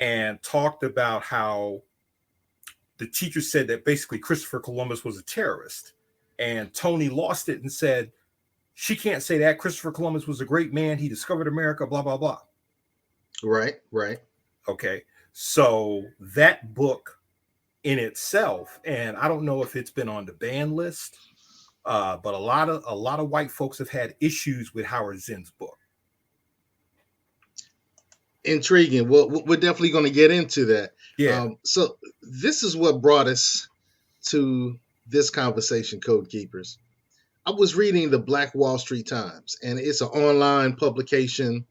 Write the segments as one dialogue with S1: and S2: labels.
S1: and talked about how the teacher said that basically Christopher Columbus was a terrorist. And Tony lost it and said, she can't say that. Christopher Columbus was a great man. He discovered America, blah, blah, blah.
S2: Right.
S1: Okay. So that book in itself, and I don't know if it's been on the ban list, but a lot of white folks have had issues with Howard Zinn's book.
S2: Intriguing. Well, we're definitely going to get into that.
S1: Yeah.
S2: So this is what brought us to this conversation, Code Keepers. I was reading the Black Wall Street Times, and it's an online publication.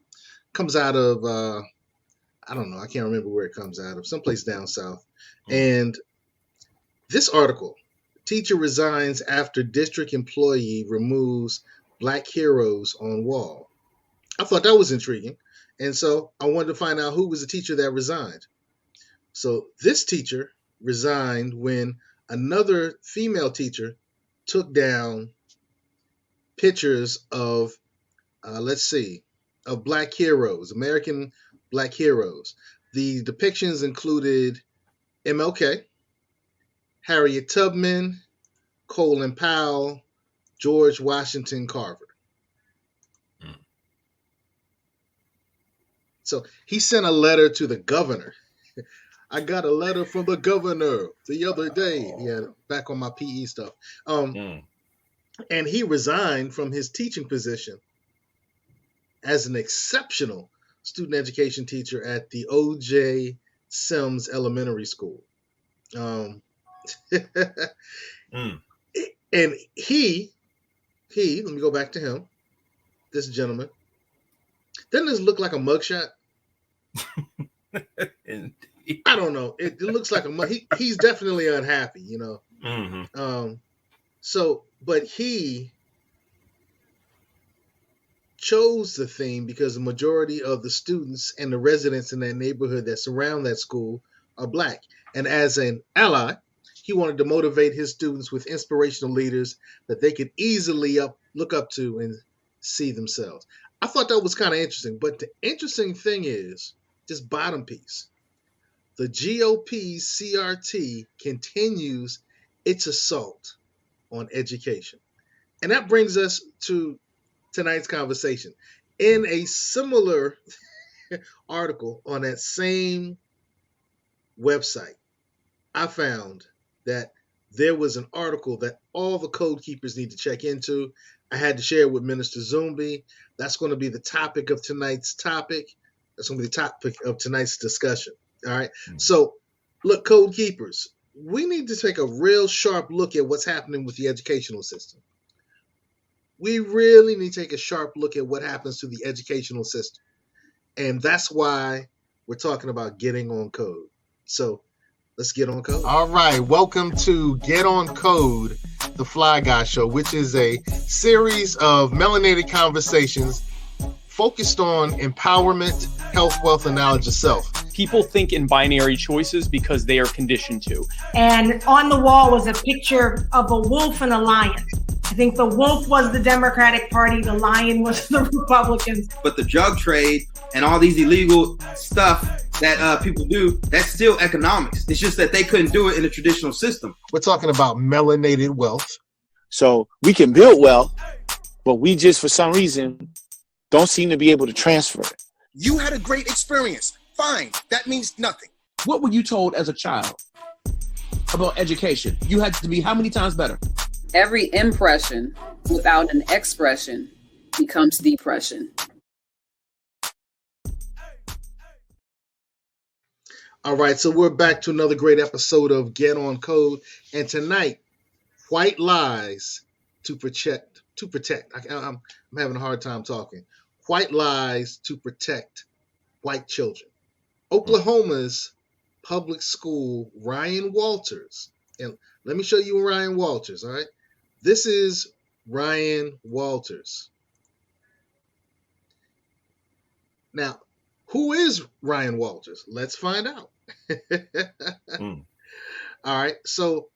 S2: Comes out of, I don't know, I can't remember where it comes out of, someplace down south. And this article, teacher resigns after district employee removes Black heroes on wall. I thought that was intriguing. And so I wanted to find out who was the teacher that resigned. So this teacher resigned when another female teacher took down pictures of, of Black heroes, American Black heroes. The depictions included MLK, Harriet Tubman, Colin Powell, George Washington Carver. So he sent a letter to the governor. I got a letter from the governor the other day. Yeah, back on my PE stuff. And he resigned from his teaching position as an exceptional student education teacher at the O.J. Sims Elementary School. And he, let me go back to him, this gentleman. Doesn't this look like a mugshot? I don't know. It looks like he's definitely unhappy, you know. But he chose the theme because the majority of the students and the residents in that neighborhood that surround that school are Black. And as an ally, he wanted to motivate his students with inspirational leaders that they could easily look up to and see themselves. I thought that was kind of interesting. But the interesting thing is, this bottom piece, the GOP's CRT continues its assault on education. And that brings us to tonight's conversation. In a similar article on that same website, I found that there was an article that all the code keepers need to check into. I had to share it with Minister Zumbi. That's going to be the topic of tonight's topic. That's going to be the topic of tonight's discussion. All right. So, look, code keepers, we need to take a real sharp look at what's happening with the educational system. We really need to take a sharp look at what happens to the educational system. And that's why we're talking about getting on code. So let's get on code. All right. Welcome to Get on Code, the Fly Guy Show, which is a series of melanated conversations focused on empowerment, health, wealth, and knowledge of self.
S3: People think in binary choices because they are conditioned to.
S4: And on the wall was a picture of a wolf and a lion. I think the wolf was the Democratic Party, the lion was the Republicans.
S5: But the drug trade and all these illegal stuff that people do, that's still economics. It's just that they couldn't do it in the traditional system.
S2: We're talking about melanated wealth.
S6: So we can build wealth, but we just, for some reason, don't seem to be able to transfer it.
S7: You had a great experience. Fine. That means nothing.
S8: What were you told as a child about education? You had to be how many times better?
S9: Every impression without an expression becomes depression.
S2: All right, so we're back to another great episode of Get on Code. And tonight, white lies to protect. I'm having a hard time talking. White lies to protect white children. Oklahoma's public school, Ryan Walters. And let me show you Ryan Walters, all right? This is Ryan Walters. Now, who is Ryan Walters? Let's find out. All right. So,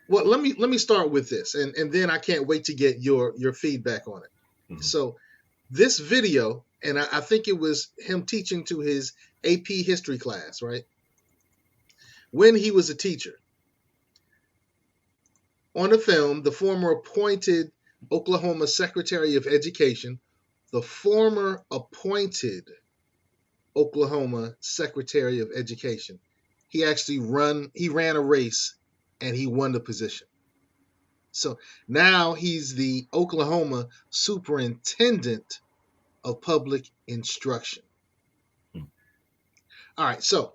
S2: well, let me start with this, and then I can't wait to get your feedback on it. So, this video and I think it was him teaching to his AP history class, right? When he was a teacher. On the film, the former appointed Oklahoma Secretary of Education, he actually ran a race and he won the position. So now he's the Oklahoma Superintendent of Public Instruction. All right, so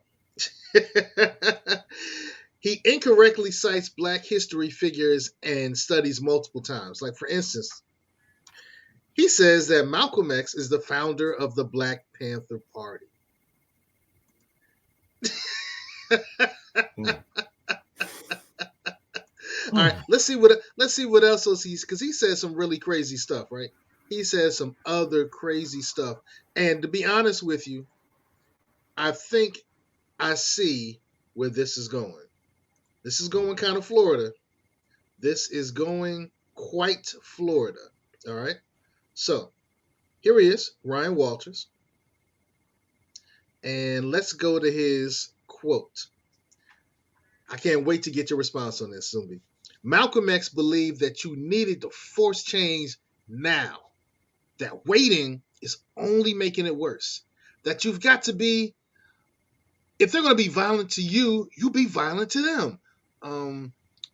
S2: he incorrectly cites Black history figures and studies multiple times. Like, for instance, he says that Malcom X is the founder of the Black Panther Party. All right, let's see what else he's, because he says some really crazy stuff, right? He says some other crazy stuff, and to be honest with you, I think I see where this is going. This is going kind of Florida. This is going quite Florida. All right. So here he is, Ryan Walters. And let's go to his quote. I can't wait to get your response on this, Zumbi. Malcolm X believed that you needed to force change now. That waiting is only making it worse. That you've got to be, if they're going to be violent to you, you be violent to them.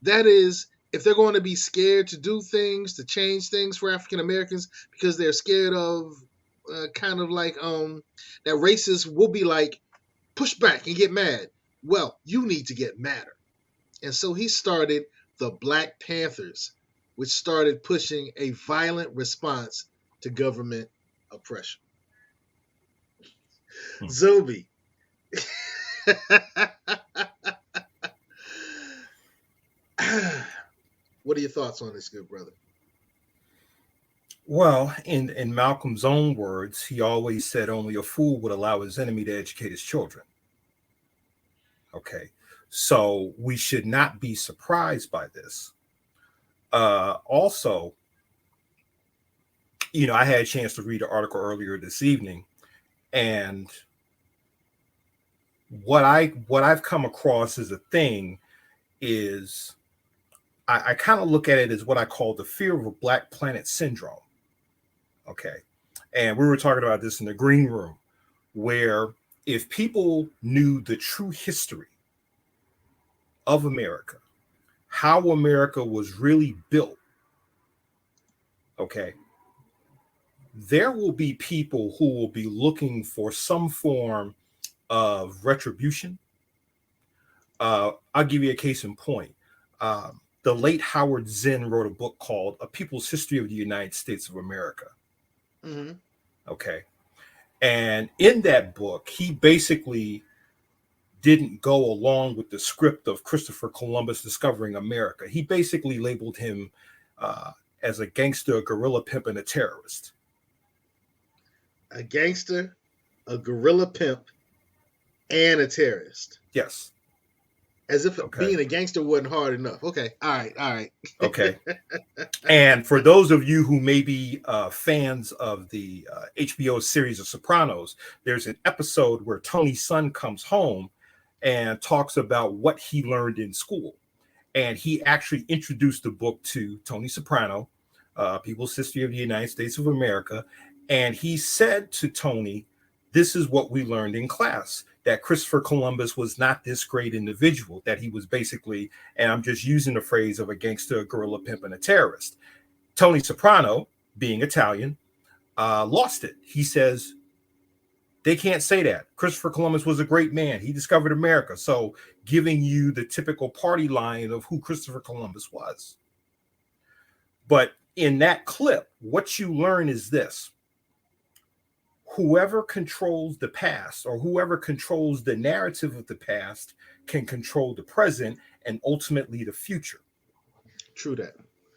S2: That is, if they're going to be scared to do things, to change things for African Americans because they're scared of kind of like that racists will be like, push back and get mad. Well, you need to get madder. And so he started the Black Panthers, which started pushing a violent response to government oppression. Zobi. What are your thoughts on this, good brother?
S1: Well, in Malcolm's own words, he always said only a fool would allow his enemy to educate his children. Okay, so we should not be surprised by this. Also, you know, I had a chance to read an article earlier this evening, and what I've come across as a thing is I kind of look at it as what I call the fear of a black planet syndrome. Okay. And we were talking about this in the green room, where if people knew the true history of America, how America was really built, okay, there will be people who will be looking for some form of retribution. I'll give you a case in point. The late Howard Zinn wrote a book called A People's History of the United States of America.
S2: Mm-hmm.
S1: Okay. And in that book, he basically didn't go along with the script of Christopher Columbus discovering America. He basically labeled him as a gangster, a guerrilla pimp, and a terrorist.
S2: A gangster, a guerrilla pimp, and a terrorist.
S1: Yes.
S2: As if being a gangster wasn't hard enough. Okay. All right.
S1: Okay. And for those of you who may be fans of the HBO series of Sopranos, there's an episode where Tony's son comes home and talks about what he learned in school. And he actually introduced the book to Tony Soprano, People's History of the United States of America. And he said to Tony, this is what we learned in class, that Christopher Columbus was not this great individual, that he was basically, and I'm just using the phrase of a gangster, a guerrilla pimp, and a terrorist. Tony Soprano, being Italian, lost it. He says, they can't say that. Christopher Columbus was a great man. He discovered America. So giving you the typical party line of who Christopher Columbus was. But in that clip, what you learn is this. Whoever controls the past or whoever controls the narrative of the past can control the present and ultimately the future.
S2: True that.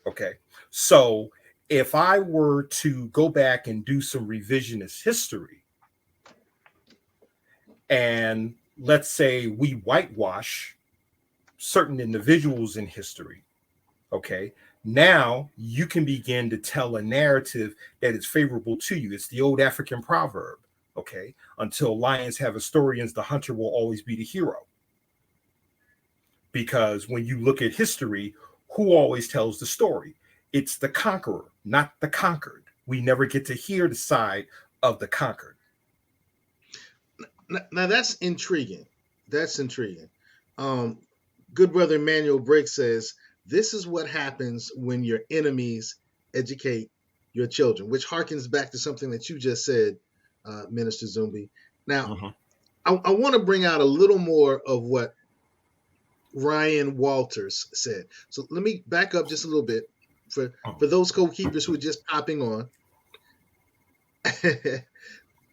S1: Okay. So if I were to go back and do some revisionist history, and let's say we whitewash certain individuals in history, okay, Now you can begin to tell a narrative that is favorable to you. It's the old African proverb, okay? Until lions have historians, the hunter will always be the hero. Because when you look at history, who always tells the story? It's the conqueror, not the conquered. We never get to hear the side of the conquered.
S2: Now that's intriguing. That's intriguing. Good brother Emmanuel Briggs says, this is what happens when your enemies educate your children, which harkens back to something that you just said, Minister Zumbi. Now, I want to bring out a little more of what Ryan Walters said. So let me back up just a little bit for those co-keepers who are just popping on.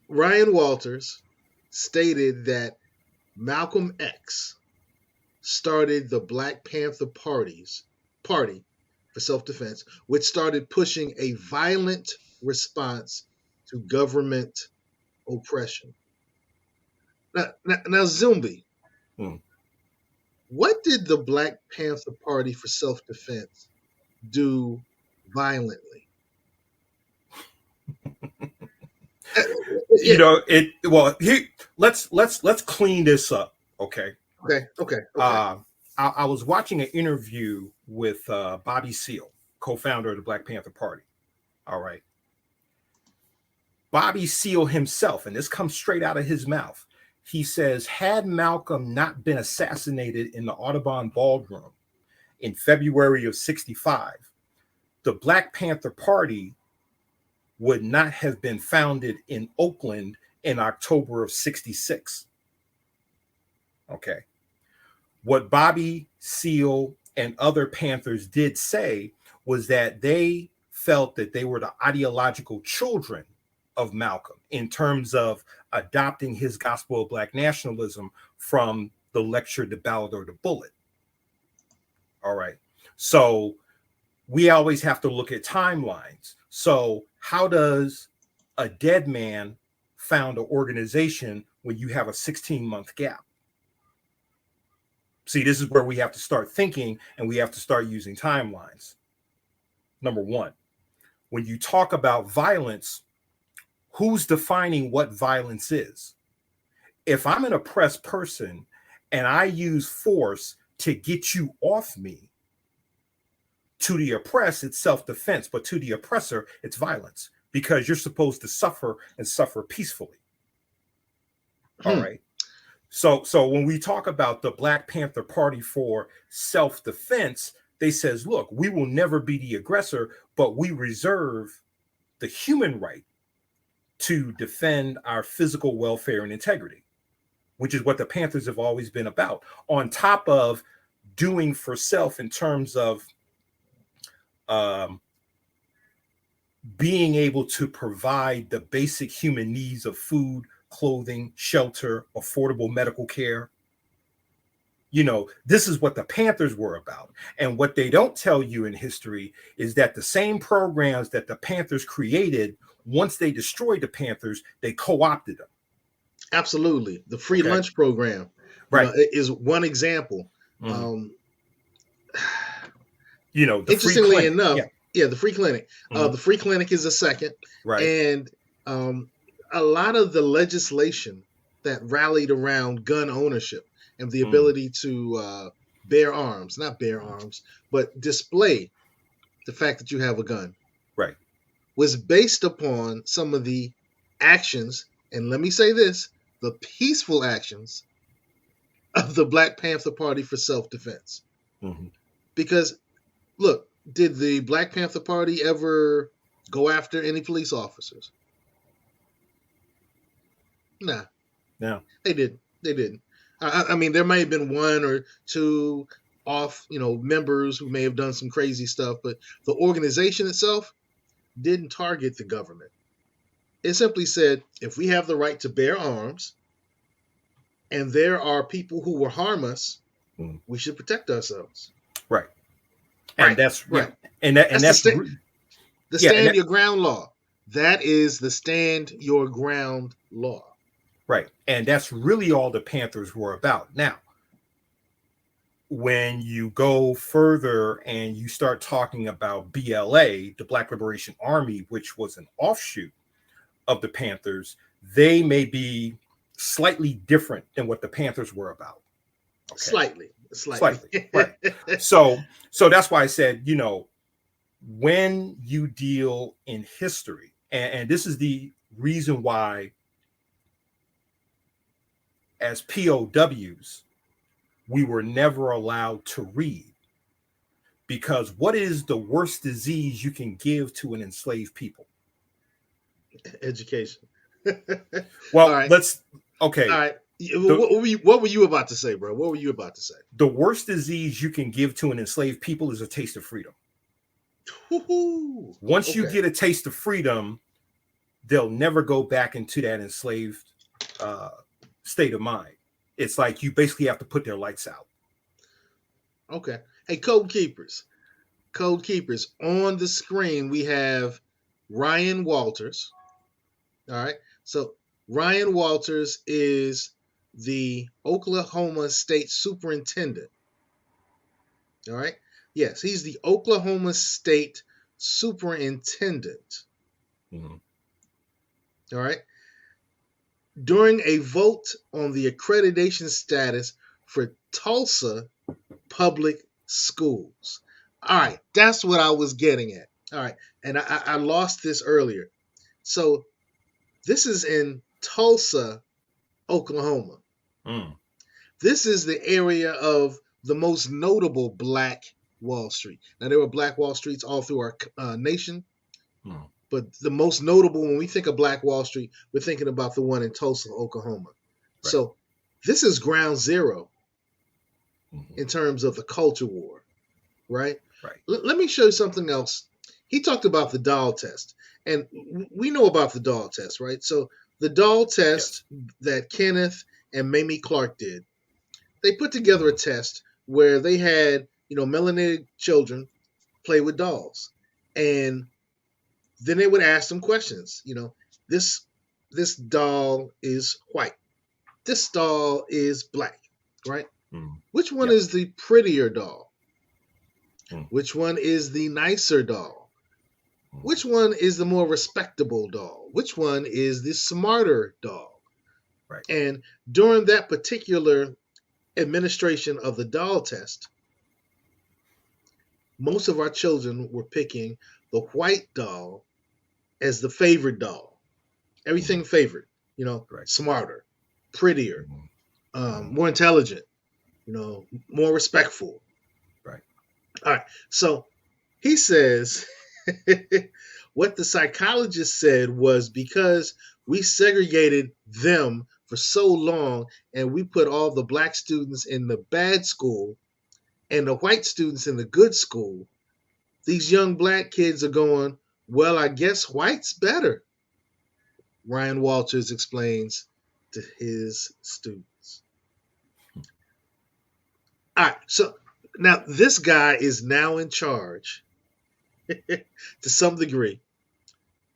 S2: Ryan Walters stated that Malcom X started the Black Panther Party for self-defense, which started pushing a violent response to government oppression. Now Zumbi, what did the Black Panther Party for self-defense do violently?
S1: You know, let's clean this up, okay?
S2: Okay.
S1: I was watching an interview with Bobby Seale, co-founder of the Black Panther Party. All right. Bobby Seale himself, and this comes straight out of his mouth, he says, had Malcolm not been assassinated in the Audubon Ballroom in February of '65, the Black Panther Party would not have been founded in Oakland in October of '66. Okay. What Bobby Seale and other Panthers did say was that they felt that they were the ideological children of Malcolm in terms of adopting his gospel of Black nationalism from the lecture, The Ballad or the Bullet. All right. So we always have to look at timelines. So how does a dead man found an organization when you have a 16-month gap? See, this is where we have to start thinking and we have to start using timelines. Number one, when you talk about violence, who's defining what violence is? If I'm an oppressed person and I use force to get you off me, to the oppressed, it's self-defense, but to the oppressor, it's violence because you're supposed to suffer and suffer peacefully. All right. So when we talk about the Black Panther Party for self-defense, they says, look, we will never be the aggressor, but we reserve the human right to defend our physical welfare and integrity, which is what the Panthers have always been about, on top of doing for self in terms of being able to provide the basic human needs of food, clothing, shelter, affordable medical care. You know, this is what the Panthers were about. And what they don't tell you in history is that the same programs that the Panthers created, once they destroyed the Panthers, they co-opted them.
S2: Absolutely. The free lunch program,
S1: right,
S2: is one example.
S1: You know,
S2: interestingly enough, the free clinic. The free clinic is a second.
S1: Right.
S2: And a lot of the legislation that rallied around gun ownership and the ability to bear arms, not bear arms, but display the fact that you have a gun,
S1: right,
S2: was based upon some of the actions, and let me say this, the peaceful actions of the Black Panther Party for self-defense. Because, look, did the Black Panther Party ever go after any police officers? Nah.
S1: No.
S2: They didn't. I mean, there may have been one or two off, members who may have done some crazy stuff, but the organization itself didn't target the government. It simply said, if we have the right to bear arms and there are people who will harm us, we should protect ourselves.
S1: Right. And that's
S2: right.
S1: And that's
S2: the stand your ground law. That is the stand your ground law.
S1: Right. And that's really all the Panthers were about. Now, when you go further and you start talking about BLA, the Black Liberation Army, which was an offshoot of the Panthers, they may be slightly different than what the Panthers were about. Okay? Slightly. Right. So that's why I said, you know, when you deal in history, and this is the reason why as POWs, we were never allowed to read. Because what is the worst disease you can give to an enslaved people?
S2: Education.
S1: Well,
S2: All right.
S1: Okay.
S2: All right. What were you about to say, bro? What were you about to say?
S1: The worst disease you can give to an enslaved people is a taste of freedom.
S2: Woo-hoo.
S1: Once you get a taste of freedom, they'll never go back into that enslaved state of mind. It's like you basically have to put their lights out.
S2: Okay. Hey, Code Keepers. On the screen, we have Ryan Walters. All right. So Ryan Walters is the Oklahoma State Superintendent. All right. Yes, he's the Oklahoma State Superintendent.
S1: Mm-hmm.
S2: All right. During a vote on the accreditation status for Tulsa public schools. All right, that's what I was getting at. All right, and I lost this earlier. So this is in Tulsa, Oklahoma.
S1: Mm.
S2: This is the area of the most notable Black Wall Street. Now, there were Black Wall Streets all through our nation.
S1: Mm.
S2: But the most notable, when we think of Black Wall Street, we're thinking about the one in Tulsa, Oklahoma. Right. So this is ground zero in terms of the culture war, right?
S1: Right.
S2: Let me show you something else. He talked about the doll test, and we know about the doll test, right? So the doll test that Kenneth and Mamie Clark did, they put together a test where they had, melanated children play with dolls, and then they would ask them questions. This doll is white. This doll is black, right?
S1: Mm.
S2: Which one is the prettier doll?
S1: Mm.
S2: Which one is the nicer doll? Mm. Which one is the more respectable doll? Which one is the smarter doll?
S1: Right.
S2: And during that particular administration of the doll test, most of our children were picking the white doll as the favorite doll. Everything favorite,
S1: right.
S2: Smarter, prettier, more intelligent, more respectful.
S1: Right.
S2: All right. So he says what the psychologist said was because we segregated them for so long and we put all the black students in the bad school and the white students in the good school, these young black kids are going, well, I guess white's better. Ryan Walters explains to his students. All right, so now this guy is now in charge to some degree,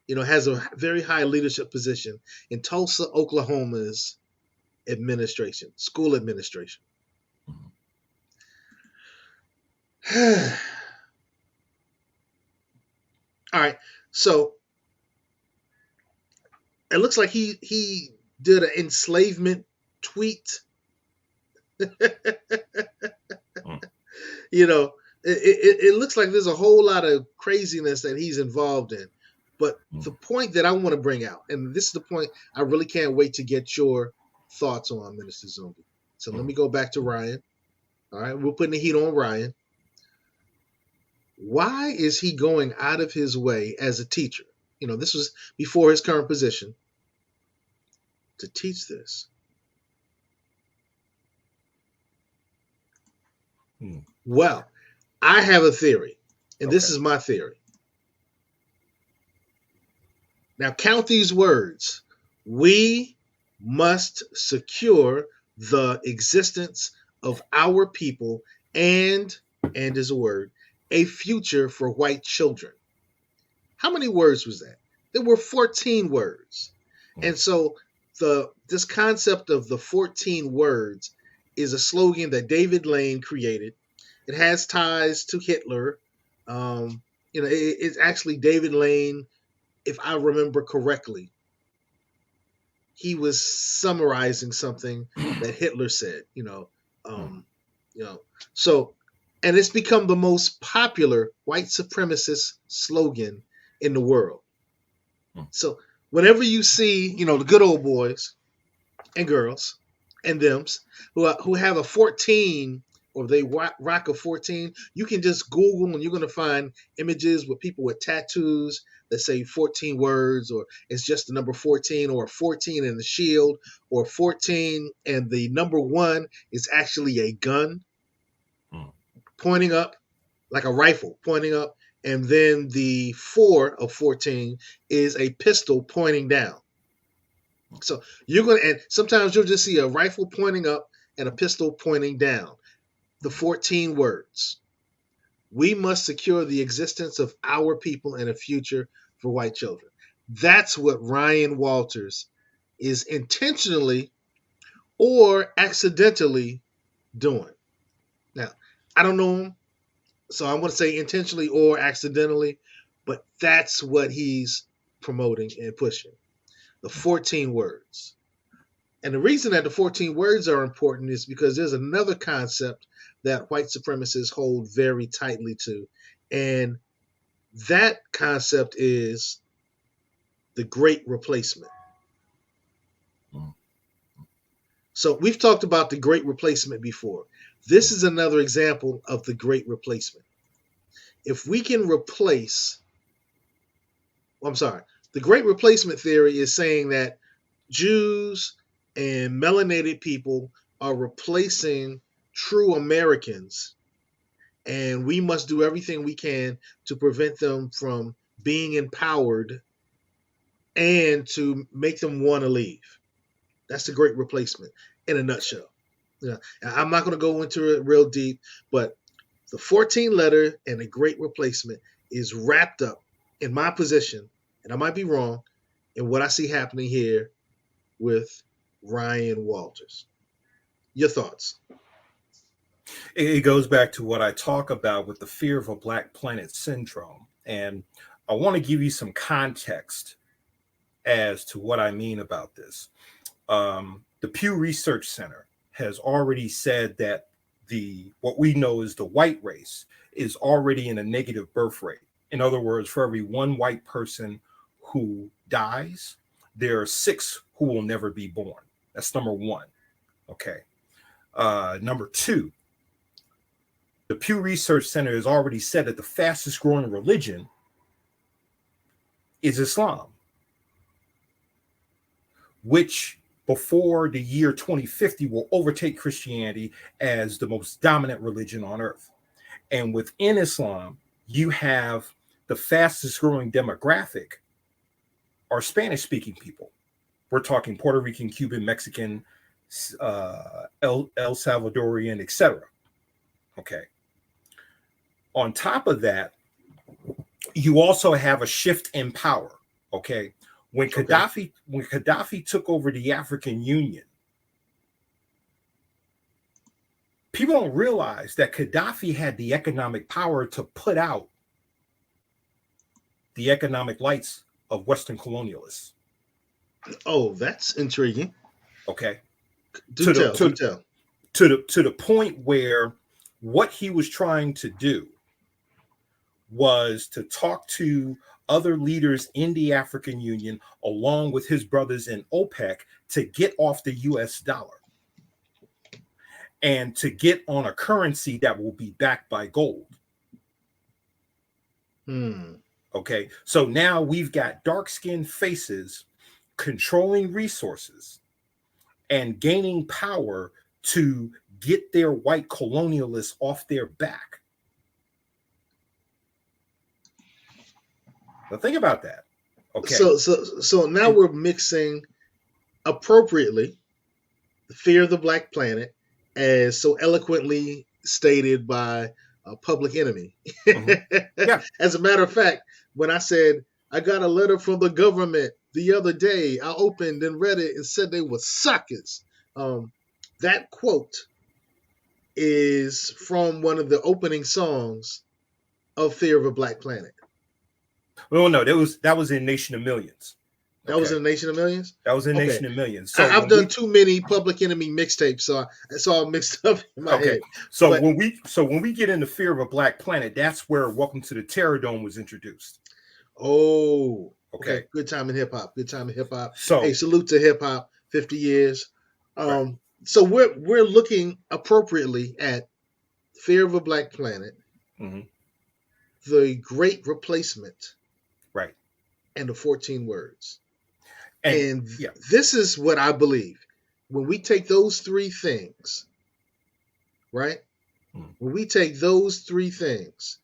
S2: has a very high leadership position in Tulsa, Oklahoma's administration, school administration. All right, so it looks like he did an enslavement tweet. It looks like there's a whole lot of craziness that he's involved in. But the point that I want to bring out, and this is the point I really can't wait to get your thoughts on, Minister Zumbi. So let me go back to Ryan. All right, we're putting the heat on Ryan. Why is he going out of his way as a teacher? This was before his current position to teach this. Well, I have a theory, and this is my theory. Now, count these words. We must secure the existence of our people and is a word, a future for white children. How many words was that? There were 14 words. And so this concept of the 14 words is a slogan that David Lane created. It has ties to Hitler. It's actually David Lane, if I remember correctly. He was summarizing something that Hitler said, So, and it's become the most popular white supremacist slogan in the world. So, whenever you see, the good old boys and girls and thems who have a 14 or they rock a 14, you can just Google and you're going to find images with people with tattoos that say 14 words, or it's just the number 14, or 14 and the shield, or 14 and the number 1 is actually a gun pointing up, like a rifle pointing up, and then the 4 of 14 is a pistol pointing down. So and sometimes you'll just see a rifle pointing up and a pistol pointing down. The 14 words. We must secure the existence of our people and a future for white children. That's what Ryan Walters is intentionally or accidentally doing. Now, I don't know him, so I'm going to say intentionally or accidentally, but that's what he's promoting and pushing. The 14 words. And the reason that the 14 words are important is because there's another concept that white supremacists hold very tightly to. And that concept is the Great Replacement. So we've talked about the Great Replacement before. This is another example of the Great Replacement. If we can replace, the Great Replacement theory is saying that Jews and melanated people are replacing true Americans, and we must do everything we can to prevent them from being empowered and to make them want to leave. That's the Great Replacement in a nutshell. I'm not going to go into it real deep, but the 14 letter and the Great Replacement is wrapped up in my position, and I might be wrong, in what I see happening here with Ryan Walters. Your thoughts?
S1: It goes back to what I talk about with the fear of a Black Planet syndrome. And I want to give you some context as to what I mean about this. The Pew Research Center has already said that what we know as the white race is already in a negative birth rate. In other words, for every one white person who dies, there are 6 who will never be born. That's number 1. Okay. Number 2, the Pew Research Center has already said that the fastest growing religion is Islam, which before the year 2050 will overtake Christianity as the most dominant religion on earth. And within Islam, you have the fastest growing demographic are Spanish speaking people. We're talking Puerto Rican, Cuban, Mexican, El Salvadorian, etc. Okay. On top of that, you also have a shift in power. Okay. When Gaddafi took over the African Union, people don't realize that Gaddafi had the economic power to put out the economic lights of Western colonialists.
S2: Oh, that's intriguing.
S1: Okay.
S2: Do tell.
S1: To the point where what he was trying to do was to talk to other leaders in the African Union, along with his brothers in OPEC, to get off the US dollar and to get on a currency that will be backed by gold. Okay, so now we've got dark-skinned faces controlling resources and gaining power to get their white colonialists off their back. Now think about that. Okay.
S2: So now we're mixing appropriately the fear of the Black Planet, as so eloquently stated by Public Enemy.
S1: Yeah.
S2: As a matter of fact, when I said I got a letter from the government the other day, I opened and read it and said they were suckers. That quote is from one of the opening songs of Fear of a Black Planet.
S1: Well, no, that was in Nation of Millions.
S2: That was in Nation of Millions?
S1: That was in
S2: Okay.
S1: Nation of Millions. So
S2: I've done too many Public Enemy mixtapes, so it's all mixed up in my head.
S1: So when we get into Fear of a Black Planet, that's where Welcome to the Terror Dome was introduced.
S2: Oh, okay. Good time in hip hop. Good time in hip hop.
S1: So
S2: hey, salute to hip hop. 50 years. So we're looking appropriately at Fear of a Black Planet, The Great Replacement,
S1: right,
S2: and the 14 Words. And this is what I believe. When we take those three things, right? When we take those three things,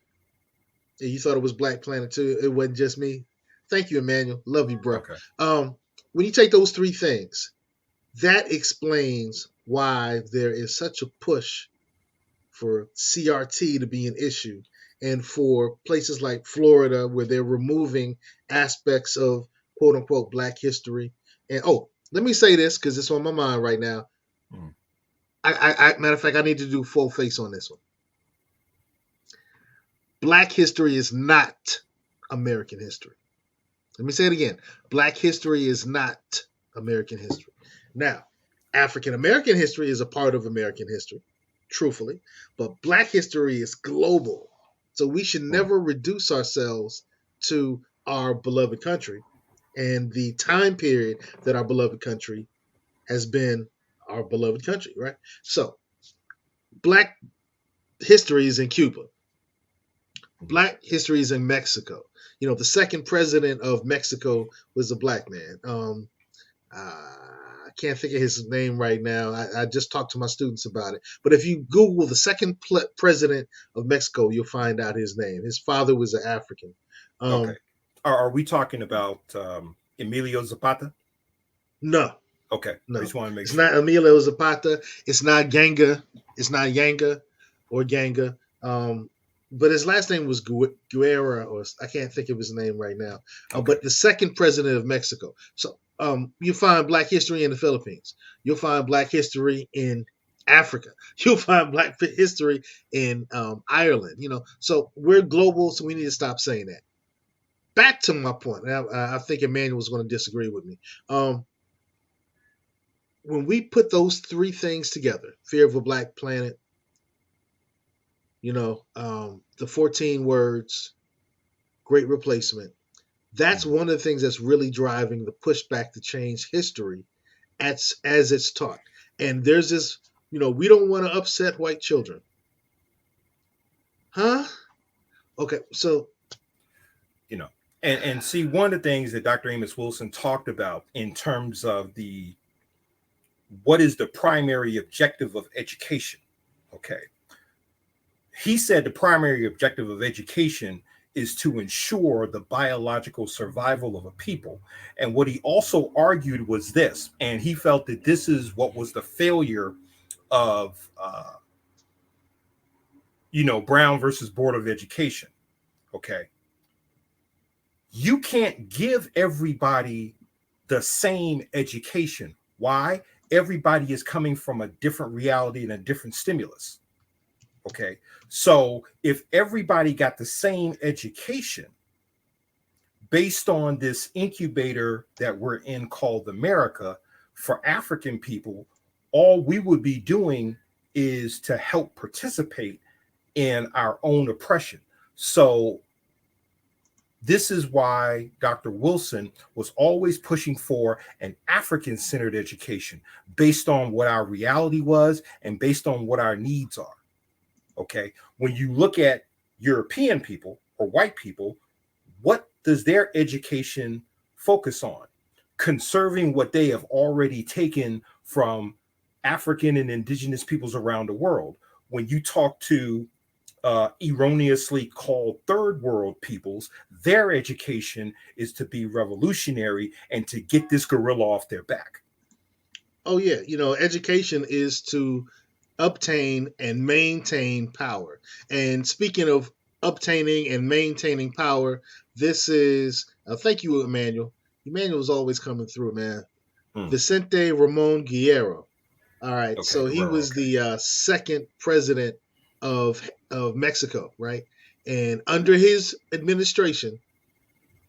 S2: and you thought it was Black Planet too, it wasn't just me. Thank you, Emmanuel. Love you, bro. When you take those three things, that explains why there is such a push for CRT to be an issue, and for places like Florida where they're removing aspects of quote unquote Black history. And let me say this because it's on my mind right now. I matter of fact, I need to do full face on this one. Black history is not American history. Let me say it again. Black history is not American history. Now, African American history is a part of American history, truthfully, but Black history is global. So we should never reduce ourselves to our beloved country and the time period that our beloved country has been our beloved country, right? So Black history is in Cuba. Black history is in Mexico. You know, the second president of Mexico was a Black man. I can't think of his name right now. I just talked to my students about it. But if you Google the second president of Mexico, you'll find out his name. His father was an African.
S1: Okay. Are we talking about Emilio Zapata?
S2: No.
S1: Okay.
S2: No.
S1: I just want to make
S2: it's
S1: sure.
S2: Not Emilio Zapata. It's not Ganga. It's not Yanga or Ganga. But his last name was Guerra, or I can't think of his name right now. But the second president of Mexico. So you find Black history in the Philippines. You'll find Black history in Africa. You'll find Black history in Ireland. You know, so we're global, so we need to stop saying that. Back to my point. Now, I think Emmanuel was going to disagree with me. When we put those three things together, Fear of a Black Planet, the 14 Words, Great Replacement, that's one of the things that's really driving the pushback to change history as it's taught. And there's this, we don't want to upset white children. Huh? Okay, so.
S1: And see, one of the things that Dr. Amos Wilson talked about in terms of what is the primary objective of education, okay? He said the primary objective of education is to ensure the biological survival of a people. And what he also argued was this, and he felt that this is what was the failure of, Brown versus Board of Education, okay? You can't give everybody the same education. Why? Everybody is coming from a different reality and a different stimulus. Okay. So if everybody got the same education based on this incubator that we're in called America, for African people, all we would be doing is to help participate in our own oppression. So this is why Dr. Wilson was always pushing for an African-centered education based on what our reality was and based on what our needs are. Okay. When you look at European people or white people, what does their education focus on? Conserving what they have already taken from African and indigenous peoples around the world. When you talk to erroneously called third world peoples, their education is to be revolutionary and to get this gorilla off their back.
S2: Oh yeah, education is to obtain and maintain power. And speaking of obtaining and maintaining power, this is thank you, Emmanuel. Emmanuel is always coming through, man. Vicente Ramon Guerrero. All right.
S1: Okay,
S2: So he
S1: Guerrero,
S2: was the second president of Mexico, right? And under his administration,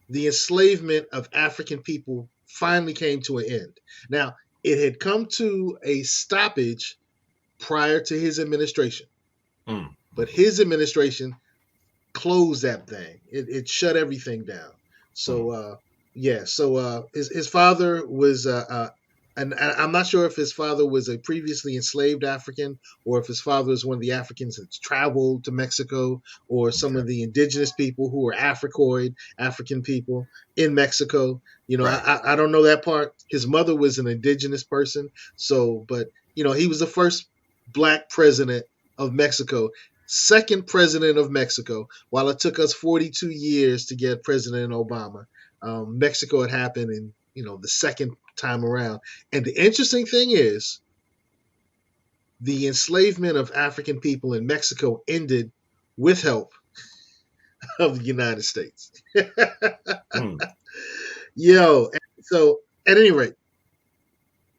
S2: the enslavement of African people finally came to an end. Now, it had come to a stoppage prior to his administration, but his administration closed that thing. It shut everything down. So his father was and I'm not sure if his father was a previously enslaved African or if his father was one of the Africans that traveled to Mexico or some of the indigenous people who were Africoid African people in Mexico. You know,
S1: Right.
S2: I don't know that part. His mother was an indigenous person. So, but, you know, he was the first black president of Mexico, second president of Mexico. While it took us 42 years to get President Obama, Mexico had happened in, you know, the second time around. And the interesting thing is the enslavement of African people in Mexico ended with help of the United States. Yo, so at any rate,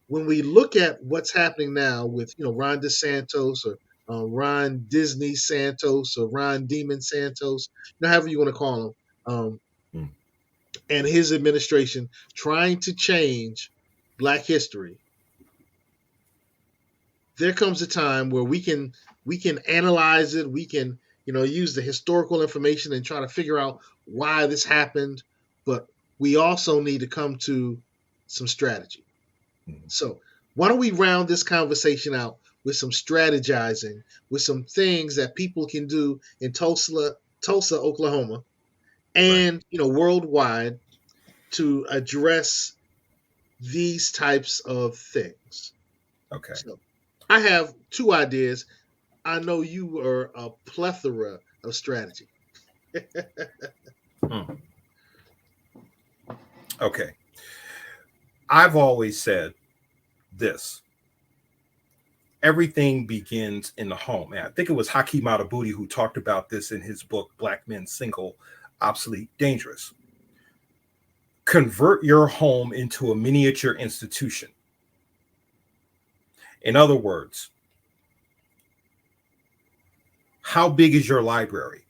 S2: when we look at what's happening now with, you know, Ron DeSantos or Ron Disney Santos or Ron Demon Santos, you know, however you want to call him, and his administration trying to change Black history, there comes a time where we can analyze it. We can, you know, use the historical information and try to figure out why this happened. But we also need to come to some strategy. So why don't we round this conversation out with some strategizing, with some things that people can do in Tulsa, Oklahoma, and, you know, worldwide to address these types of things.
S1: Okay.
S2: So I have two ideas. I know you are a plethora of strategy.
S1: Okay. I've always said this. Everything begins in the home. And I think it was Hakeem Adabuti who talked about this in his book, Black Men Single, Obsolete, Dangerous. Convert your home into a miniature institution. In other words, how big is your library?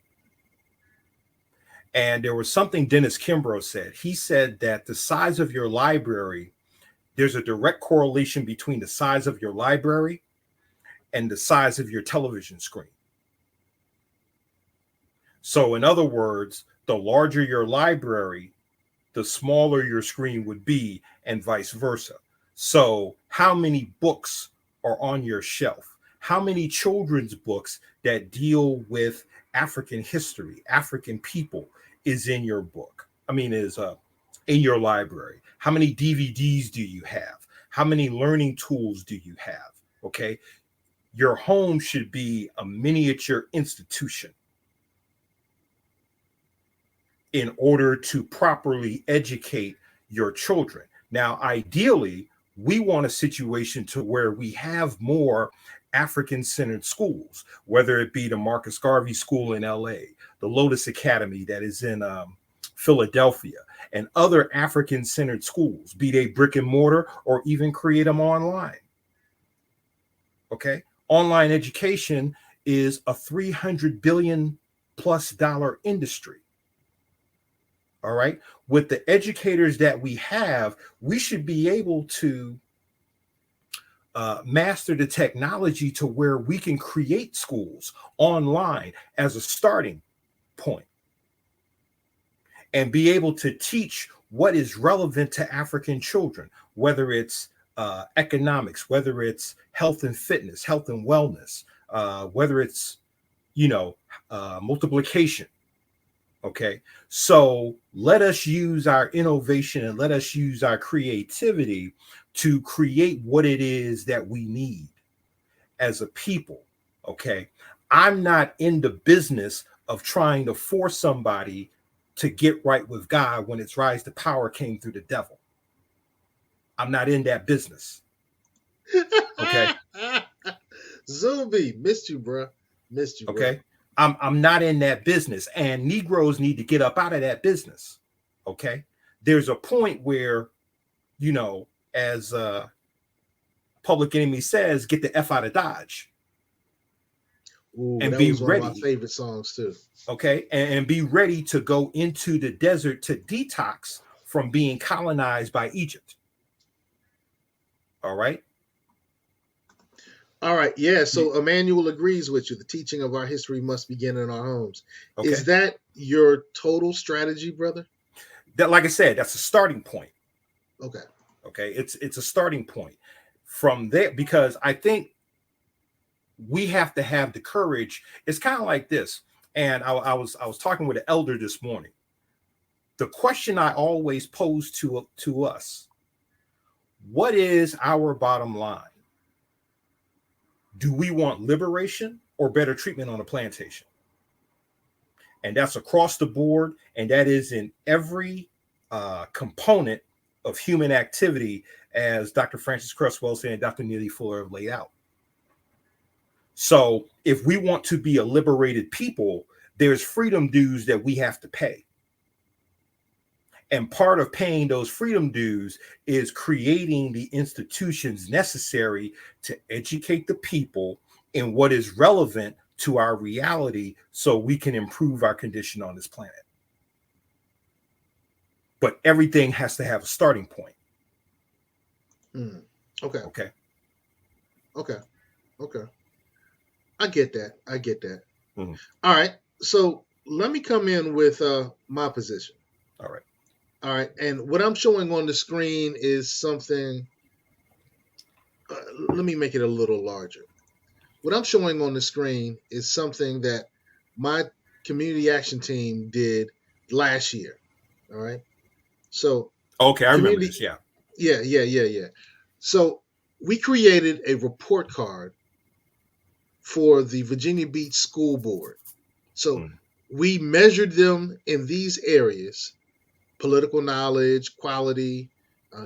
S1: And there was something Dennis Kimbrough said. He said that the size of your library, there's a direct correlation between the size of your library and the size of your television screen. So in other words, the larger your library, the smaller your screen would be, and vice versa. So how many books are on your shelf? How many children's books that deal with African history, African people is in your book? Is in your library? How many DVDs do you have? How many learning tools do you have? Okay. Your home should be a miniature institution in order to properly educate your children. Now, ideally, we want a situation to where we have more African-centered schools, whether it be the Marcus Garvey School in LA, the Lotus Academy that is in Philadelphia, and other African-centered schools, be they brick and mortar or even create them online. Okay? Online education is a $300 billion+ industry. All right. With the educators that we have, we should be able to master the technology to where we can create schools online as a starting point and be able to teach what is relevant to African children, whether it's economics, whether it's health and fitness, health and wellness, whether it's, multiplication. Okay, so let us use our innovation and let us use our creativity to create what it is that we need as a people. Okay, I'm not in the business of trying to force somebody to get right with God when its rise to power came through the devil. I'm not in that business. Okay.
S2: Zombie, missed you, bro. Missed you, bro.
S1: Okay. I'm not in that business, and Negroes need to get up out of that business. Okay. There's a point where, as Public Enemy says, get the F out of Dodge.
S2: Ooh,
S1: and
S2: that
S1: be
S2: was one
S1: ready.
S2: of my favorite songs too.
S1: Okay, and be ready to go into the desert to detox from being colonized by Egypt. All right.
S2: All right, yeah. So Emmanuel agrees with you. The teaching of our history must begin in our homes.
S1: Okay.
S2: Is that your total strategy, brother?
S1: That, like I said, that's a starting point.
S2: Okay.
S1: Okay, it's a starting point. From there, because I think we have to have the courage. It's kind of like this. And I was talking with an elder this morning. The question I always pose to us: what is our bottom line? Do we want liberation or better treatment on a plantation? And that's across the board, and that is in every component of human activity, as Dr. Francis Cresswell and Dr. Neely Fuller have laid out. So if we want to be a liberated people, there's freedom dues that we have to pay. And part of paying those freedom dues is creating the institutions necessary to educate the people in what is relevant to our reality so we can improve our condition on this planet. But everything has to have a starting point.
S2: Okay.
S1: Okay.
S2: Okay. Okay. I get that.
S1: Mm-hmm.
S2: All right. So let me come in with my position.
S1: All right.
S2: All right. And what I'm showing on the screen is something. Let me make it a little larger. What I'm showing on the screen is something that my community action team did last year. All right. So.
S1: Okay. I remember this. Yeah.
S2: Yeah. So we created a report card for the Virginia Beach School Board. So we measured them in these areas: political knowledge, quality,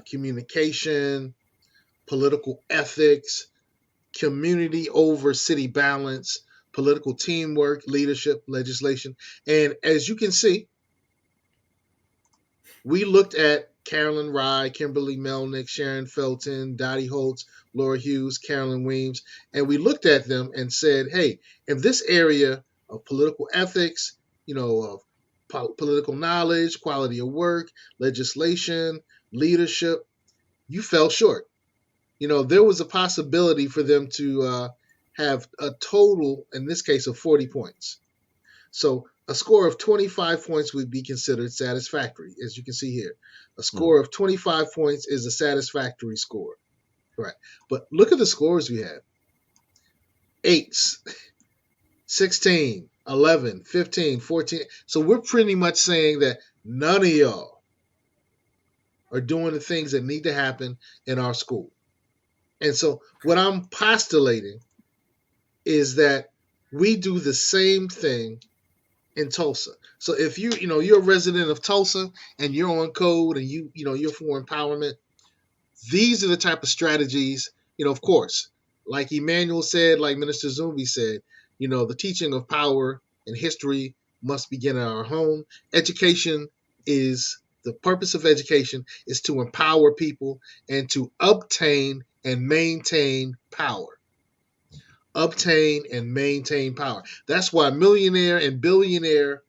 S2: communication, political ethics, community over city balance, political teamwork, leadership, legislation. And as you can see, we looked at Carolyn Rye, Kimberly Melnick, Sharon Felton, Dottie Holtz, Laura Hughes, Carolyn Weems, and we looked at them and said, hey, in this area of political ethics, of political knowledge, quality of work, legislation, leadership, you fell short. There was a possibility for them to have a total, in this case, of 40 points. So a score of 25 points would be considered satisfactory, as you can see here. A score of 25 points is a satisfactory score. Right. But look at the scores we have. 8s, 16, 11, 15, 14. So we're pretty much saying that none of y'all are doing the things that need to happen in our school. And so what I'm postulating is that we do the same thing in Tulsa. So if you're a resident of Tulsa and you're on code and you're for empowerment, these are the type of strategies, of course, like Emmanuel said, like Minister Zumbi said, the teaching of power and history must begin in our home. The purpose of education is to empower people and to obtain and maintain power. Obtain and maintain power. That's why millionaire and billionaire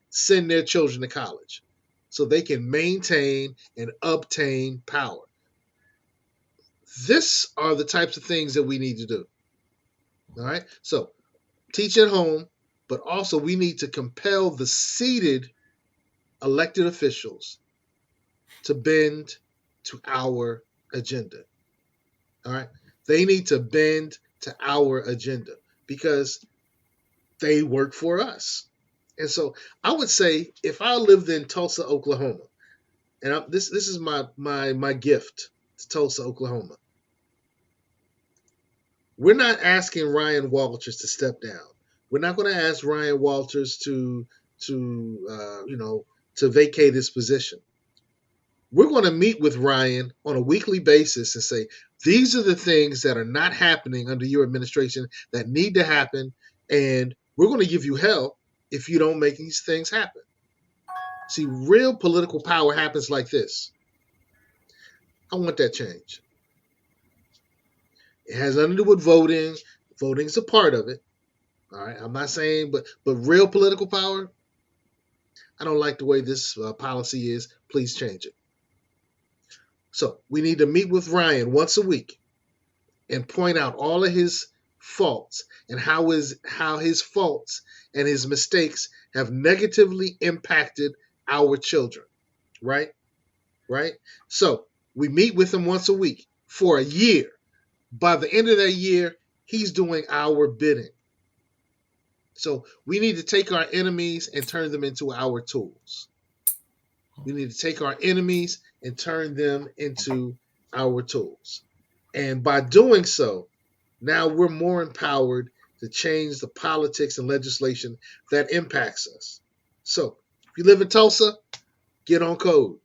S2: send their children to college, so they can maintain and obtain power. These are the types of things that we need to do. All right. So teach at home, but also we need to compel the seated elected officials to bend to our agenda. All right. They need to bend to our agenda because they work for us. And so I would say if I lived in Tulsa, Oklahoma, and this is my gift to Tulsa, Oklahoma. We're not asking Ryan Walters to step down. We're not going to ask Ryan Walters to vacate his position. We're going to meet with Ryan on a weekly basis and say, these are the things that are not happening under your administration that need to happen, and we're going to give you hell if you don't make these things happen. See, real political power happens like this. I want that change. It has nothing to do with voting. Voting is a part of it. All right, I'm not saying, but real political power, I don't like the way this policy is. Please change it. So we need to meet with Ryan once a week and point out all of his faults and how his faults and his mistakes have negatively impacted our children. Right? So we meet with him once a week for a year. By the end of that year, he's doing our bidding. So we need to take our enemies and turn them into our tools. We need to take our enemies and turn them into our tools. And by doing so, now we're more empowered to change the politics and legislation that impacts us. So if you live in Tulsa, get on code.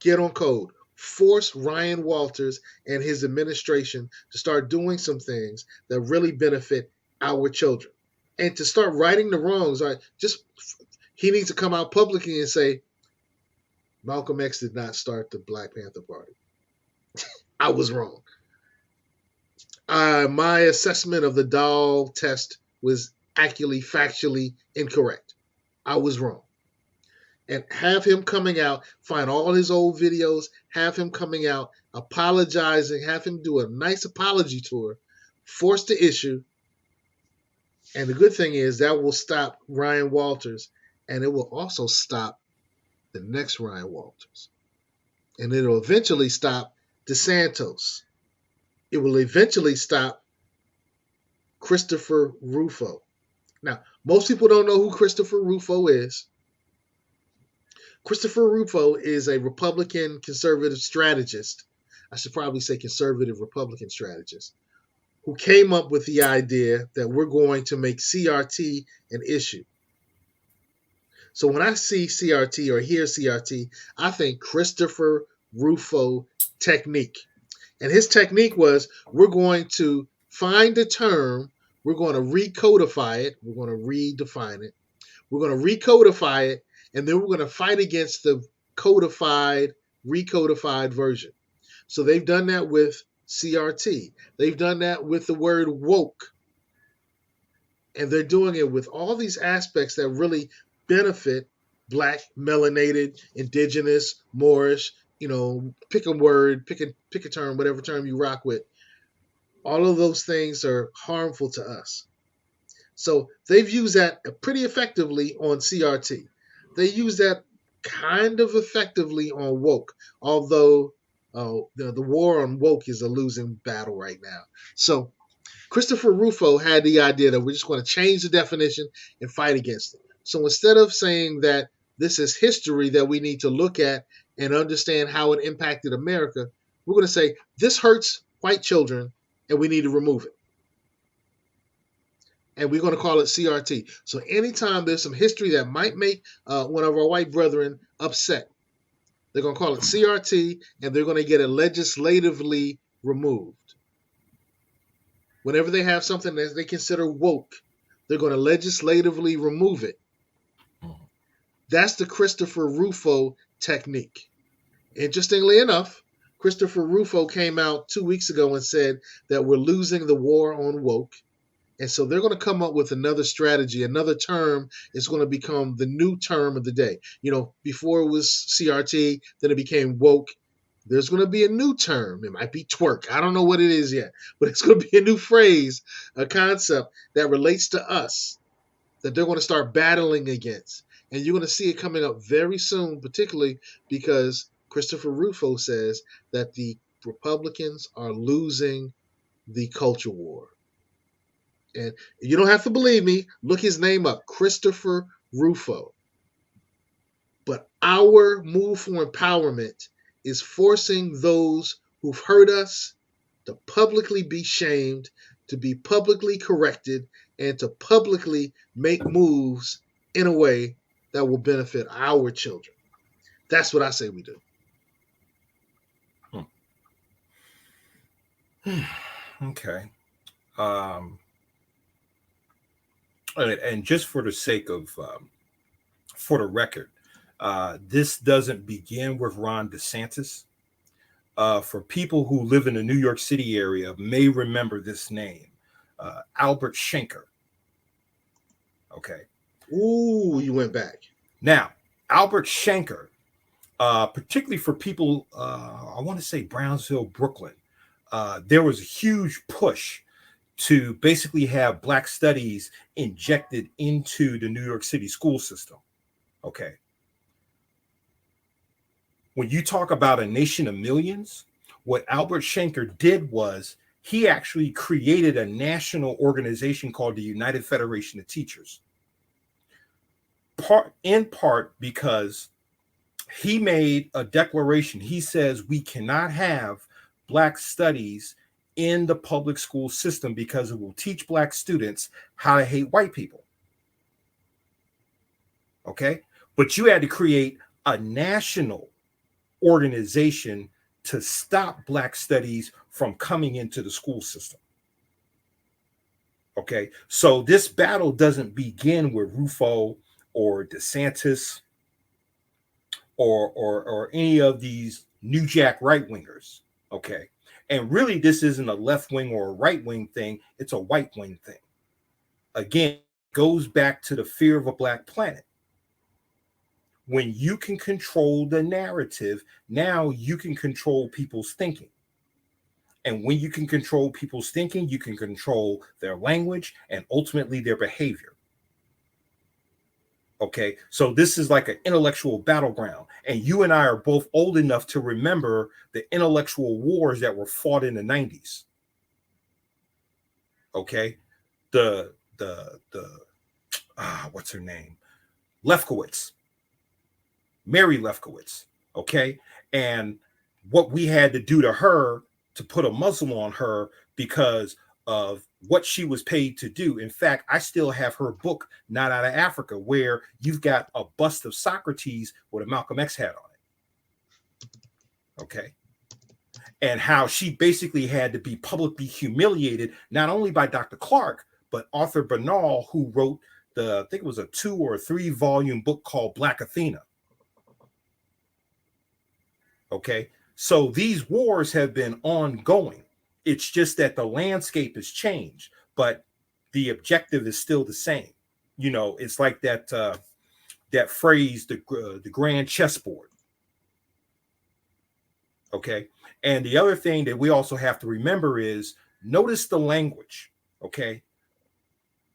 S2: Get on code. Force Ryan Walters and his administration to start doing some things that really benefit our children. And to start righting the wrongs. He needs to come out publicly and say, Malcom X did not start the Black Panther Party. I was wrong. My assessment of the Dahl test was actually factually incorrect. I was wrong. And have him coming out, find all his old videos, have him coming out, apologizing, have him do a nice apology tour, force the issue. And the good thing is that will stop Ryan Walters, and it will also stop the next Ryan Walters. And it'll eventually stop DeSantis. It will eventually stop Christopher Rufo. Now, most people don't know who Christopher Rufo is. Christopher Rufo is a Republican conservative strategist. I should probably say conservative Republican strategist, who came up with the idea that we're going to make CRT an issue. So when I see CRT or hear CRT, I think Christopher Rufo technique. And his technique was, we're going to find a term, we're going to recodify it, we're going to redefine it, we're going to recodify it, and then we're going to fight against the recodified version. So they've done that with CRT. They've done that with the word woke. And they're doing it with all these aspects that really benefit Black, melanated, Indigenous, Moorish, pick a word, pick a term, whatever term you rock with. All of those things are harmful to us. So they've used that pretty effectively on CRT. They use that kind of effectively on woke, although the war on woke is a losing battle right now. So Christopher Rufo had the idea that we're just going to change the definition and fight against it. So instead of saying that this is history that we need to look at and understand how it impacted America, we're going to say this hurts white children and we need to remove it. And we're going to call it CRT. So anytime there's some history that might make one of our white brethren upset, they're going to call it CRT, and they're going to get it legislatively removed. Whenever they have something that they consider woke, they're going to legislatively remove it. That's the Christopher Rufo technique. Interestingly enough, Christopher Rufo came out 2 weeks ago and said that we're losing the war on woke. And so they're going to come up with another strategy, another term is going to become the new term of the day. Before it was CRT, then it became woke. There's going to be a new term. It might be twerk. I don't know what it is yet, but it's going to be a new phrase, a concept that relates to us that they're going to start battling against. And you're going to see it coming up very soon, particularly because Christopher Rufo says that the Republicans are losing the culture war. And you don't have to believe me. Look his name up, Christopher Rufo. But our move for empowerment is forcing those who've hurt us to publicly be shamed, to be publicly corrected, and to publicly make moves in a way that will benefit our children. That's what I say we do.
S1: Okay. And just for the sake of, for the record, this doesn't begin with Ron DeSantis. for people who live in the New York City area may remember this name, Albert Schenker. Okay.
S2: Ooh, you went back.
S1: Now, Albert Schenker, particularly for people, I want to say Brownsville, Brooklyn, there was a huge push to basically have Black studies injected into the New York City school system. Okay. When you talk about a nation of millions, what Albert Schenker did was he actually created a national organization called the United Federation of Teachers. In part because he made a declaration. He says we cannot have Black studies in the public school system because it will teach Black students how to hate white people. Okay? But you had to create a national organization to stop Black studies from coming into the school system. Okay? So this battle doesn't begin with Rufo or DeSantis or any of these New Jack right-wingers. Okay? And really, this isn't a left wing or a right wing thing. It's a white wing thing. Again, it goes back to the fear of a Black planet. When you can control the narrative, now you can control people's thinking. And when you can control people's thinking, you can control their language and ultimately their behavior. Okay, so this is like an intellectual battleground. And you and I are both old enough to remember the intellectual wars that were fought in the 90s. Okay, what's her name? Lefkowitz, Mary Lefkowitz. Okay, and what we had to do to her to put a muzzle on her because of what she was paid to do. In fact, I still have her book, Not Out of Africa, where you've got a bust of Socrates with a Malcom X hat on it. Okay. And how she basically had to be publicly humiliated, not only by Dr. Clark, but Arthur Bernal, who wrote I think it was a 2 or 3 volume book called Black Athena. Okay. So these wars have been ongoing. It's just that the landscape has changed, but the objective is still the same. You know, it's like that phrase, the grand chessboard. Okay. And the other thing that we also have to remember is notice the language. Okay.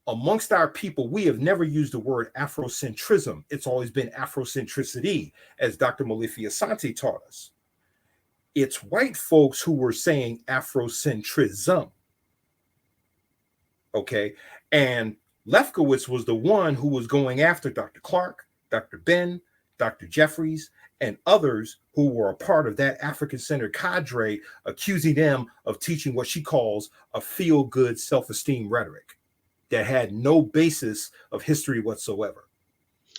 S1: Amongst our people, we have never used the word Afrocentrism. It's always been Afrocentricity, as Dr. Malifi Asante taught us. It's white folks who were saying Afrocentrism. Okay. And Lefkowitz was the one who was going after Dr. Clark, Dr. Ben, Dr. Jeffries, and others who were a part of that African-centered cadre, accusing them of teaching what she calls a feel-good self-esteem rhetoric that had no basis of history whatsoever.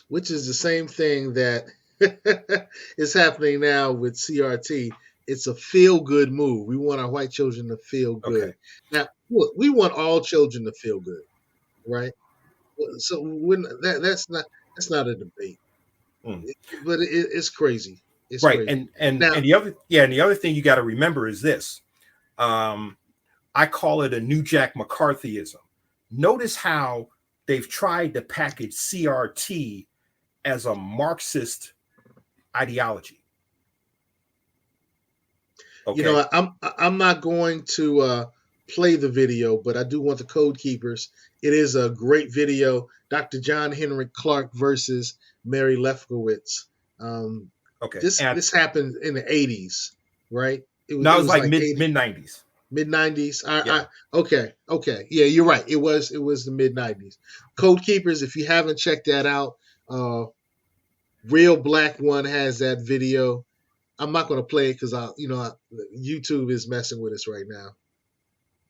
S2: Which is the same thing that is happening now with CRT. It's a feel-good move. We want our white children to feel good. Okay. Now, look, we want all children to feel good, right? So that's not a debate, but it's crazy. It's
S1: right,
S2: crazy.
S1: And the other thing you got to remember is this. I call it a New Jack McCarthyism. Notice how they've tried to package CRT as a Marxist ideology. Okay.
S2: You know, I'm not going to play the video, but I do want the code keepers. It is a great video. Dr. John Henrik Clark versus Mary Lefkowitz.
S1: Okay.
S2: This happened in the 80s, right? It
S1: was like mid 90s.
S2: Mid 90s.
S1: Yeah.
S2: Okay. Yeah, you're right. It was the mid 90s. Code keepers, if you haven't checked that out, Real Black One has that video. I'm not going to play it because YouTube is messing with us right now.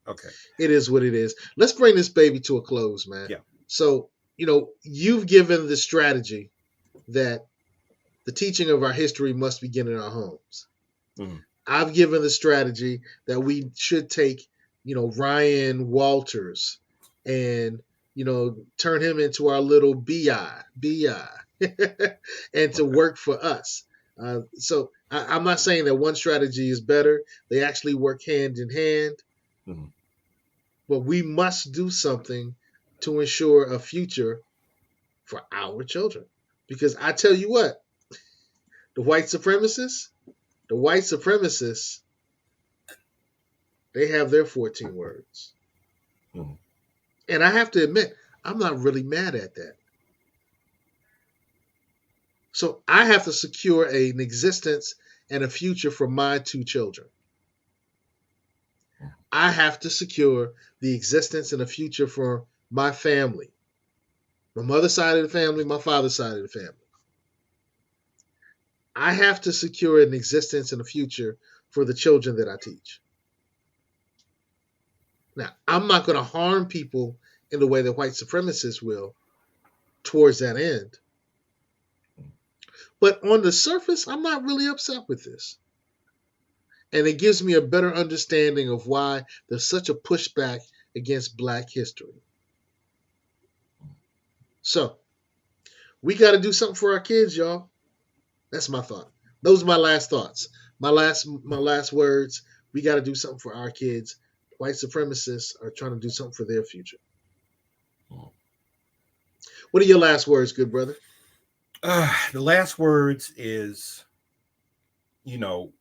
S1: Okay.
S2: It is what it is. Let's bring this baby to a close, man.
S1: Yeah.
S2: So, you've given the strategy that the teaching of our history must begin in our homes. Mm-hmm. I've given the strategy that we should take, Ryan Walters and, turn him into our little BI and to work for us. So I'm not saying that one strategy is better. They actually work hand in hand.
S1: Mhm.
S2: But we must do something to ensure a future for our children. Because I tell you what, the white supremacists, they have their 14 words.
S1: Mhm.
S2: And I have to admit, I'm not really mad at that. So I have to secure an existence and a future for my two children. I have to secure the existence and a future for my family. My mother's side of the family, my father's side of the family. I have to secure an existence and a future for the children that I teach. Now, I'm not going to harm people in the way that white supremacists will towards that end. But on the surface, I'm not really upset with this. And it gives me a better understanding of why there's such a pushback against Black history. So, we got to do something for our kids, y'all. That's my thought. Those are my last thoughts. My last words. We got to do something for our kids. White supremacists are trying to do something for their future. What are your last words, good brother?
S1: The last words is,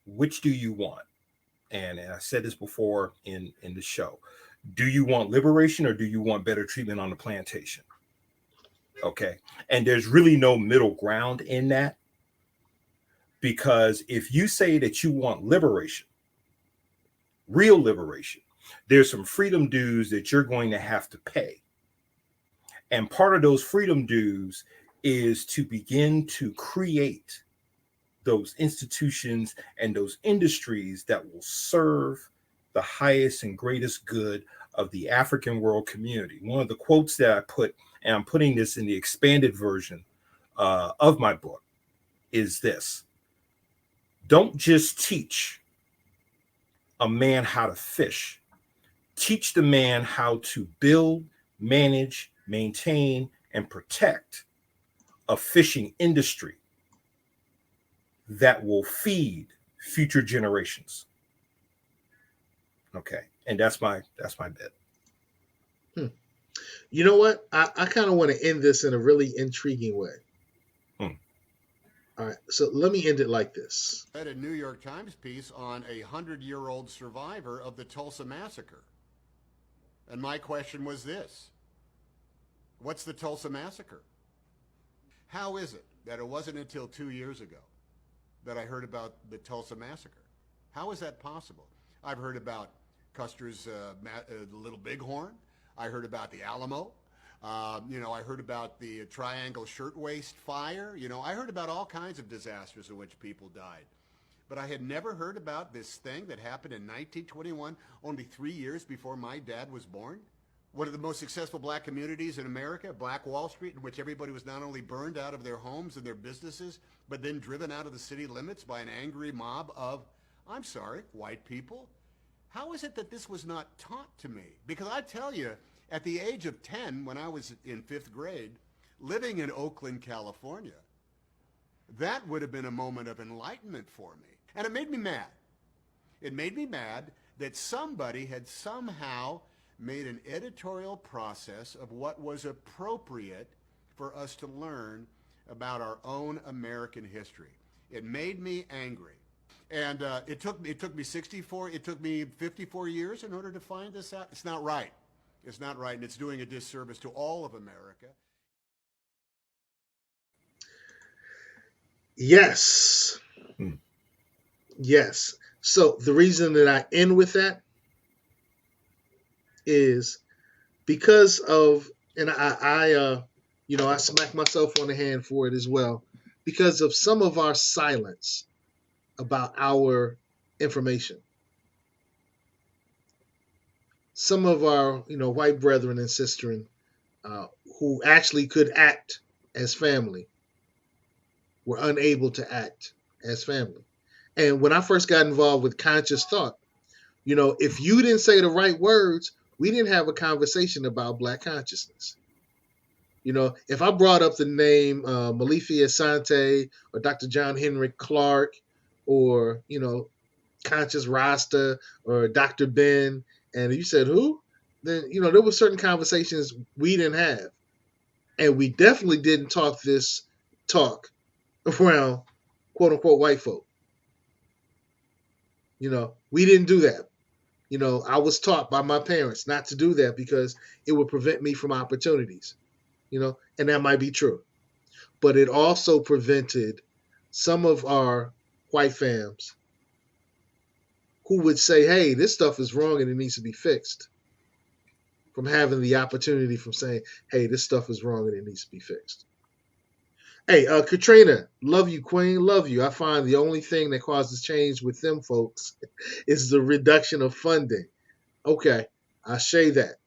S1: which do you want? And I said this before in the show. Do you want liberation or do you want better treatment on the plantation? Okay. And there's really no middle ground in that. Because if you say that you want liberation, real liberation, there's some freedom dues that you're going to have to pay. And part of those freedom dues is to begin to create those institutions and those industries that will serve the highest and greatest good of the African world community. One of the quotes that I put, and I'm putting this in the expanded version of my book, is this: don't just teach a man how to fish. Teach the man how to build, manage, maintain, and protect a fishing industry that will feed future generations. Okay, and that's my bit.
S2: You know what? I kind of want to end this in a really intriguing way. All right, so let me end it like this.
S10: I read a New York Times piece on a 100-year-old survivor of the Tulsa Massacre. And my question was this: what's the Tulsa Massacre? How is it that it wasn't until 2 years ago that I heard about the Tulsa Massacre? How is that possible? I've heard about Custer's Little Bighorn. I heard about the Alamo. I heard about the Triangle Shirtwaist Fire. I heard about all kinds of disasters in which people died. But I had never heard about this thing that happened in 1921, only 3 years before my dad was born. One of the most successful Black communities in America, Black Wall Street, in which everybody was not only burned out of their homes and their businesses, but then driven out of the city limits by an angry mob of, I'm sorry, white people. How is it that this was not taught to me? Because I tell you, at the age of 10, when I was in 5th grade, living in Oakland, California, that would have been a moment of enlightenment for me. And it made me mad. It made me mad that somebody had somehow made an editorial process of what was appropriate for us to learn about our own American history. It made me angry. And it took me 54 years in order to find this out. It's not right. It's not right, and it's doing a disservice to all of America.
S2: Yes. Yes. So the reason that I end with that is because of, and I smack myself on the hand for it as well, because of some of our silence about our information. Some of our, white brethren and sistren who actually could act as family were unable to act as family. And when I first got involved with conscious thought, if you didn't say the right words, we didn't have a conversation about Black consciousness. You know, if I brought up the name Malifi Asante or Dr. John Henry Clark or, you know, Conscious Rasta or Dr. Ben, and you said who, then, you know, there were certain conversations we didn't have. And we definitely didn't talk this talk around quote unquote white folk. You know, we didn't do that. You know, I was taught by my parents not to do that because it would prevent me from opportunities. You know, and that might be true. But it also prevented some of our white fams who would say, hey, this stuff is wrong and it needs to be fixed, from having the opportunity from saying, hey, this stuff is wrong and it needs to be fixed. Hey, Katrina, love you, Queen, love you. I find the only thing that causes change with them folks is the reduction of funding. Okay, I say that.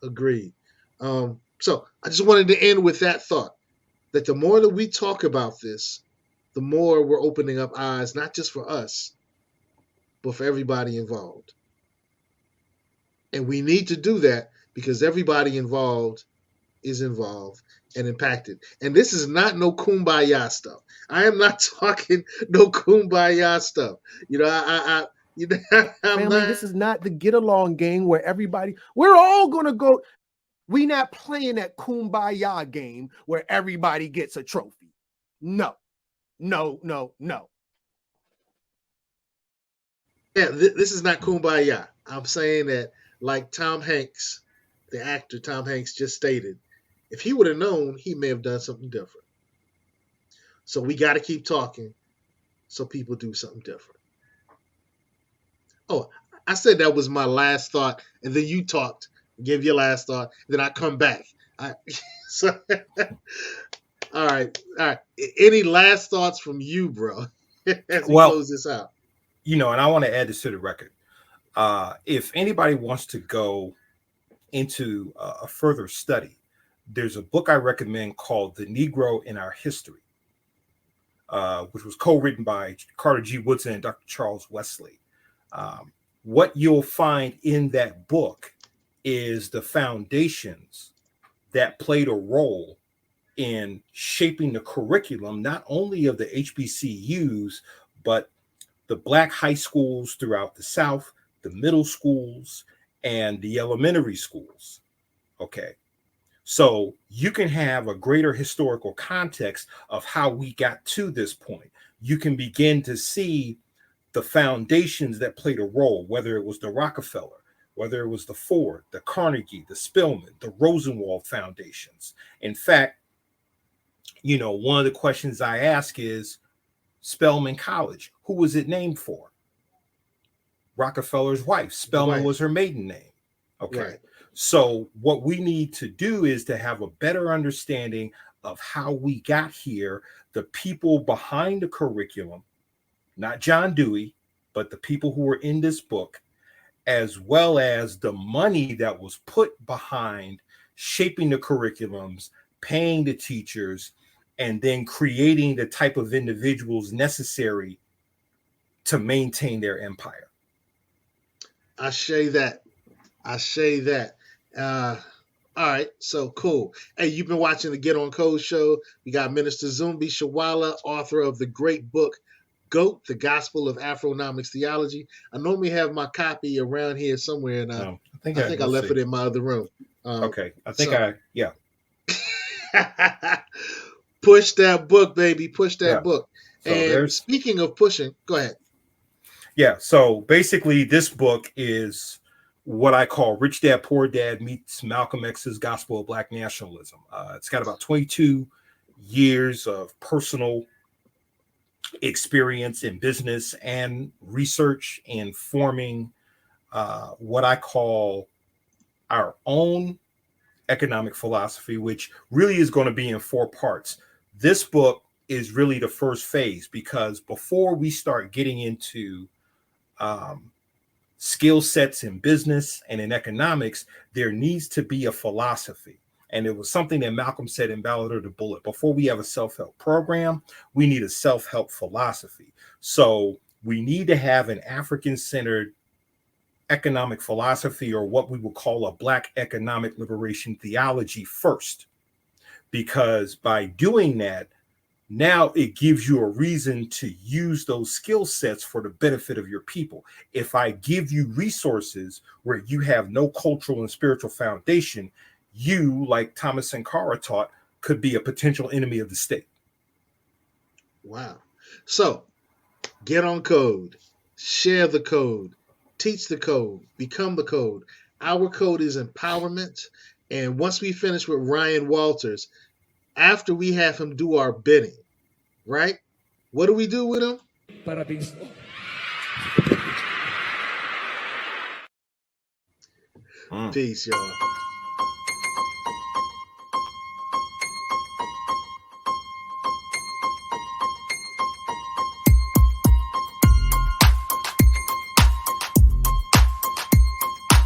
S2: Agreed. So I just wanted to end with that thought, that the more that we talk about this, the more we're opening up eyes, not just for us, but for everybody involved. And we need to do that because everybody involved is involved and impacted. And this is not no kumbaya stuff. I am not talking no kumbaya stuff. You know,
S11: Family, this is not the get along game where we're all gonna go. We not playing that kumbaya game where everybody gets a trophy. No.
S2: Yeah, this is not kumbaya. I'm saying that, like Tom Hanks, the actor Tom Hanks just stated, if he would have known, he may have done something different. So we got to keep talking so people do something different. Oh, I said that was my last thought, and then you talked, give your last thought, then I come back. So, all right. Any last thoughts from you, bro, as we close this out?
S1: You know, and I want to add this to the record. If anybody wants to go into a further study, there's a book I recommend called The Negro in Our History, which was co-written by Carter G. Woodson and Dr. Charles Wesley. What you'll find in that book is the foundations that played a role in shaping the curriculum, not only of the HBCUs, but the Black high schools throughout the South, the middle schools, and the elementary schools. Okay. So you can have a greater historical context of how we got to this point. You can begin to see the foundations that played a role, whether it was the Rockefeller, whether it was the Ford, the Carnegie, the Spelman, the Rosenwald foundations. In fact, you know, one of the questions I ask is, Spelman College, who was it named for? Rockefeller's wife. Spelman was her maiden name. Okay. Right. So what we need to do is to have a better understanding of how we got here, the people behind the curriculum, not John Dewey, but the people who were in this book, as well as the money that was put behind shaping the curriculums, paying the teachers, and then creating the type of individuals necessary to maintain their empire.
S2: I say that. All right, so cool. Hey, you've been watching the Get On Code show. We got Minister Zumbi Shawala, author of the great book, GOAT, The Gospel of Afro-Nomics Theology. I normally have my copy around here somewhere, and I think I left it in my other room.
S1: Okay, yeah.
S2: Push that book, baby. Push that book.
S1: So
S2: and speaking of pushing, go ahead.
S1: Yeah, so basically this book is what I call Rich Dad, Poor Dad meets Malcolm X's Gospel of Black Nationalism. It's got about 22 years of personal experience in business and research in forming what I call our own economic philosophy, which really is going to be in 4 parts. This book is really the first phase, because before we start getting into skill sets in business and in economics, there needs to be a philosophy. And it was something that Malcolm said in Ballad of the Bullet. Before we have a self-help program, we need a self-help philosophy. So we need to have an African-centered economic philosophy, or what we would call a Black economic liberation theology first. Because by doing that, now it gives you a reason to use those skill sets for the benefit of your people. If I give you resources where you have no cultural and spiritual foundation, you, like Thomas Sankara taught, could be a potential enemy of the state.
S2: Wow. So get on code, share the code, teach the code, become the code. Our code is empowerment. And once we finish with Ryan Walters, after we have him do our bidding, right? What do we do with him? Peace, y'all.